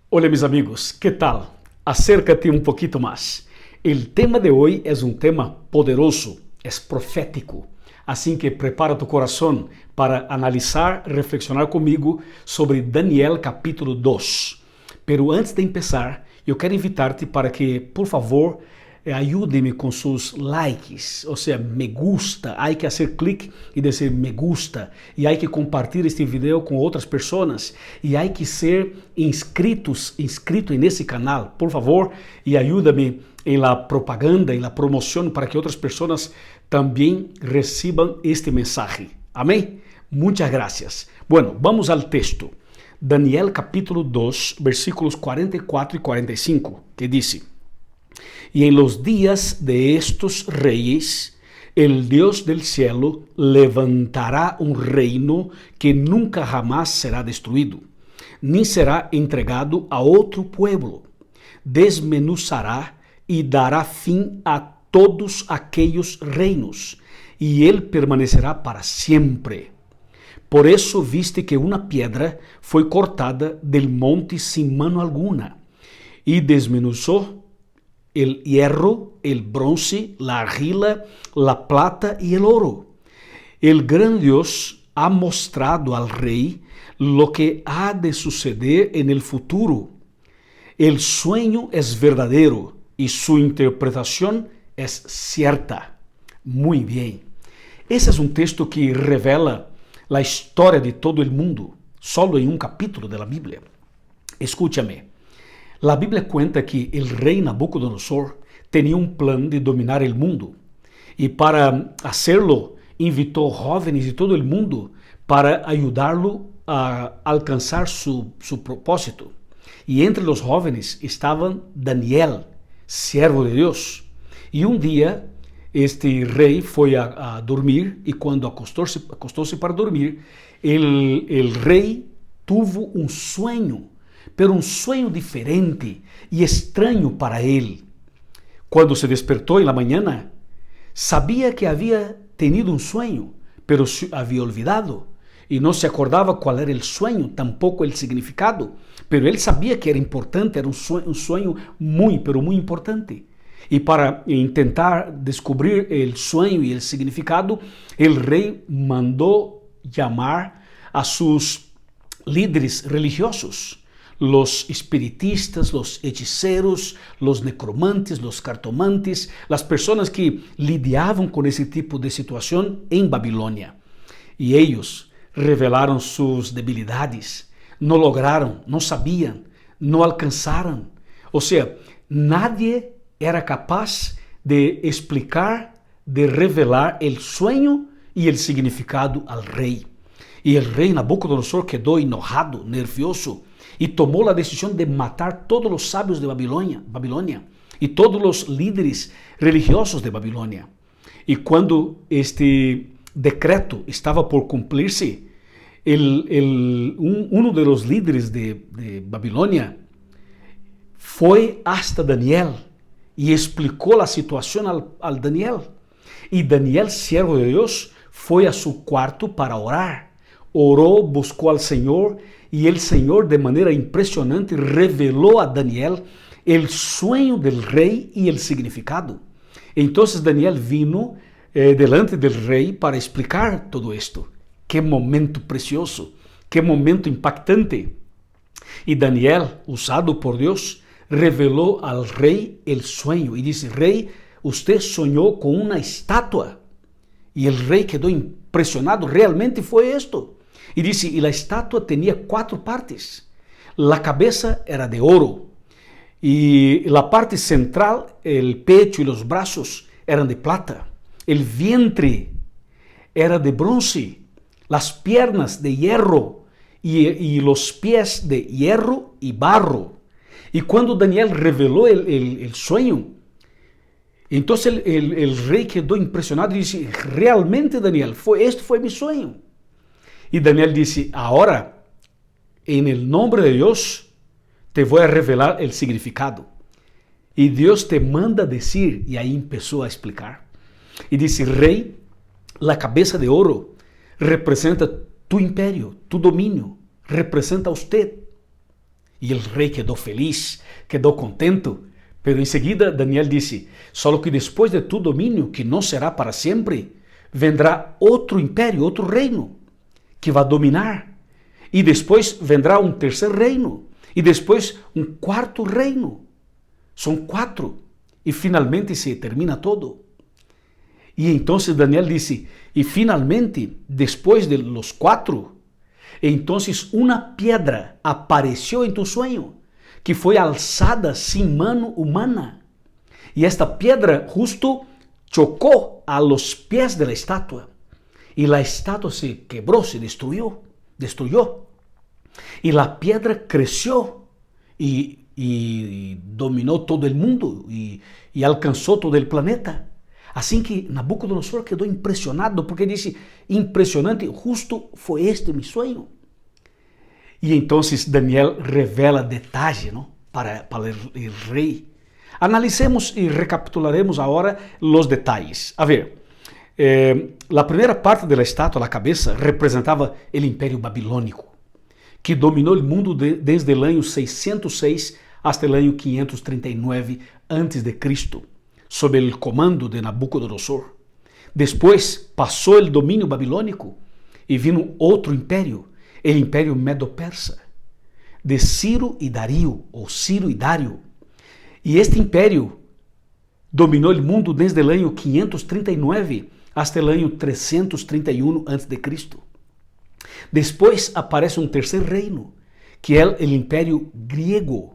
Hola mis amigos, ¿qué tal? Acércate un poquito más. El tema de hoy es un tema poderoso, es profético. Así que prepara tu corazón para analizar, reflexionar conmigo sobre Daniel capítulo 2. Pero antes de empezar, eu quero invitar-te para que, por favor, ayúdeme com seus likes, ou seja, me gusta. Há que fazer clique e dizer me gusta. E há que compartilhar este vídeo com outras pessoas. E há que ser inscrito nesse canal, por favor. E ajuda-me em la propaganda, em la promoção, para que outras pessoas também recebam este mensagem. Amém? Muitas graças. Bueno, vamos ao texto. Daniel capítulo 2, versículos 44 e 45, que diz: Y en los días de estos reyes, el Dios del cielo levantará un reino que nunca jamás será destruido, ni será entregado a otro pueblo. Desmenuzará y dará fin a todos aquellos reinos, y él permanecerá para siempre. Por eso viste que una piedra fue cortada del monte sin mano alguna, y desmenuzó el hierro, el bronce, la argila, la plata y el oro. El gran Dios ha mostrado al rey lo que ha de suceder en el futuro. El sueño es verdadero y su interpretación es cierta. Muy bien. Ese es un texto que revela la historia de todo el mundo, solo en un capítulo de la Biblia. Escúchame. La Biblia cuenta que el rey Nabucodonosor tenía un plan de dominar el mundo y para hacerlo invitó jóvenes de todo el mundo para ayudarlo a alcanzar su propósito. Y entre los jóvenes estaban Daniel, siervo de Dios. Y un día este rey fue a dormir y cuando acostóse para dormir, el rey tuvo un sueño, pero un sueño diferente y extraño para él. Cuando se despertó en la mañana, sabía que había tenido un sueño, pero había olvidado y no se acordaba cuál era el sueño, tampoco el significado, pero él sabía que era importante, era un sueño muy, pero muy importante. Y para intentar descubrir el sueño y el significado, el rey mandó llamar a sus líderes religiosos, los espiritistas, los hechiceros, los necromantes, los cartomantes, las personas que lidiaban con ese tipo de situación en Babilonia. Y ellos revelaron sus debilidades, no lograron, no sabían, no alcanzaron. O sea, nadie era capaz de explicar, de revelar el sueño y el significado al rey. Y el rey Nabucodonosor quedó enojado, nervioso, y tomó la decisión de matar todos los sabios de Babilonia y todos los líderes religiosos de Babilonia. Y cuando este decreto estaba por cumplirse, uno de los líderes de Babilonia fue hasta Daniel y explicó la situación al Daniel. Y Daniel, siervo de Dios, fue a su cuarto para orar. Oró, buscó al Señor y el Señor de manera impresionante reveló a Daniel el sueño del rey y el significado. Entonces Daniel vino delante del rey para explicar todo esto. Qué momento precioso, qué momento impactante. Y Daniel, usado por Dios, reveló al rey el sueño y dice: rey, usted soñó con una estatua. Y el rey quedó impresionado, realmente fue esto. Y dice, y la estatua tenía 4 partes. La cabeza era de oro. Y la parte central, el pecho y los brazos eran de plata. El vientre era de bronce. Las piernas de hierro. Y los pies de hierro y barro. Y cuando Daniel reveló el sueño, entonces el rey quedó impresionado y dice, realmente Daniel, este fue mi sueño. Y Daniel dice, ahora, en el nombre de Dios, te voy a revelar el significado. Y Dios te manda decir, y ahí empezó a explicar. Y dice, rey, la cabeza de oro representa tu imperio, tu dominio, representa a usted. E o rei quedou feliz, quedou contento. Pero em seguida Daniel disse: só que depois de tu domínio, que não será para sempre, vendrá outro império, outro reino, que vai dominar. E depois vendrá um terceiro reino. E depois um quarto reino. São 4. E finalmente se termina todo. E então Daniel disse: e finalmente, depois de los 4, então uma pedra apareceu em tu sonho, que foi alçada sem mano humana. E esta pedra justo chocou a los pés de la estátua. E a estátua se quebrou, se destruiu. E a pedra cresceu e dominou todo o mundo e alcançou todo o planeta. Assim que Nabucodonosor quedou impressionado, porque disse: impressionante, justo foi este meu sonho. E então Daniel revela detalhe, não? para o rei. Analicemos e recapitularemos agora os detalhes. A ver, a primeira parte da estátua, a cabeça, representava o Império Babilônico, que dominou o mundo desde o ano 606 até o ano 539 a.C., sob o comando de Nabucodonosor. Depois passou o domínio babilônico e vino outro império, o Império Medo-Persa, de Ciro e Dario, ou Ciro e Dário. E este império dominou o mundo desde o ano 539 até o ano 331 a.C. Depois aparece um terceiro reino, que é o Império Griego,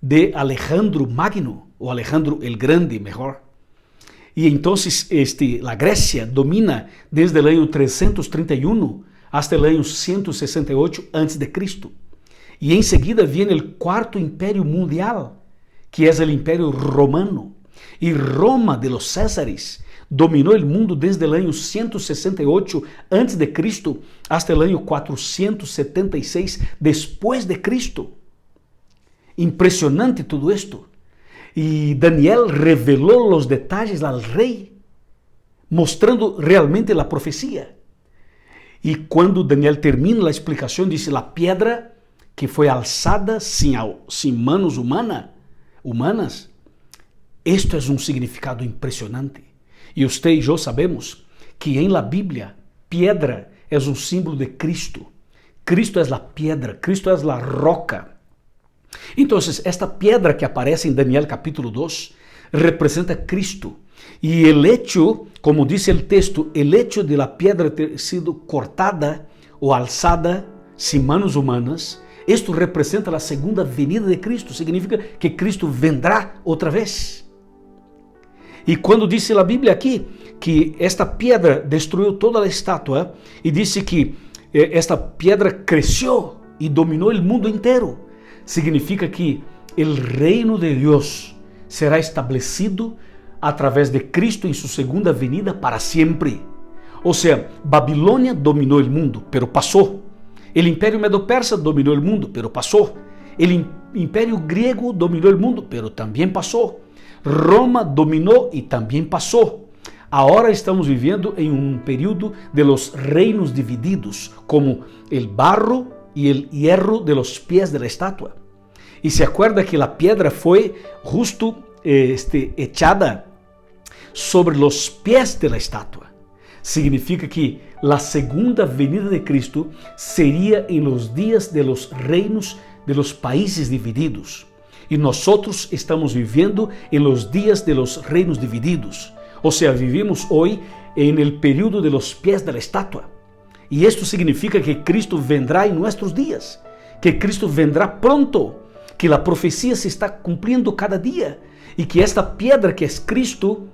de Alejandro Magno, ou Alejandro el Grande, melhor. E então a Grécia domina desde o ano 331 até o ano 168 a.C. E em seguida vem o quarto Império Mundial, que é o Império Romano. E Roma de los Césares dominou o mundo desde o ano 168 a.C. até o ano 476 depois de Cristo. Impressionante tudo isto. E Daniel revelou os detalhes ao rei, mostrando realmente a profecia. E quando Daniel termina a explicação, diz: a pedra que foi alçada sem manos humanas. Isto é um significado impressionante. E você e eu sabemos que em la Bíblia, pedra é um símbolo de Cristo. Cristo é a pedra, Cristo é a roca. Então, esta pedra que aparece em Daniel capítulo 2 representa Cristo. E o hecho, como diz o texto, o hecho de la pedra ter sido cortada ou alçada sem manos humanas, isto representa a segunda venida de Cristo. Significa que Cristo vendrá outra vez. E quando disse a Bíblia aqui que esta pedra destruiu toda a estátua e disse que esta pedra cresceu e dominou o mundo inteiro, significa que o reino de Deus será estabelecido através de Cristo em sua segunda venida para sempre. Ou seja, Babilônia dominou o mundo, pero passou. O Império Medo-Persa dominou o mundo, pero passou. O Império Griego dominou o mundo, pero também passou. Roma dominou e também passou. Agora estamos vivendo em um período de los reinos divididos, como el barro e el hierro de los pies de la estátua. E se acuerda que a pedra foi justo echada sobre los pies de la estátua. Significa que a segunda venida de Cristo seria em los dias de los reinos de los países divididos. E nós estamos vivendo em los dias de los reinos divididos. Ou seja, vivimos hoje em el período de los pies de la estátua. E isto significa que Cristo vendrá em nossos dias, que Cristo vendrá pronto, que a profecia se está cumprindo cada dia e que esta pedra que é Cristo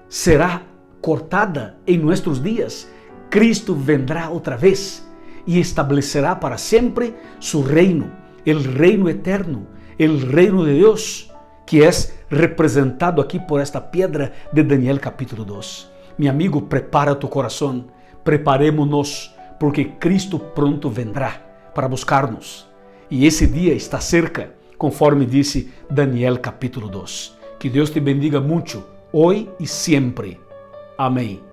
será cortada em nossos dias. Cristo vendrá outra vez e estabelecerá para sempre su reino, el reino eterno, el reino de Deus, que é representado aqui por esta pedra de Daniel capítulo 2. Meu amigo, prepara tu coração, preparemos-nos, porque Cristo pronto vendrá para buscar-nos. E esse dia está cerca, conforme disse Daniel capítulo 2. Que Deus te bendiga muito, hoje e sempre. Amém.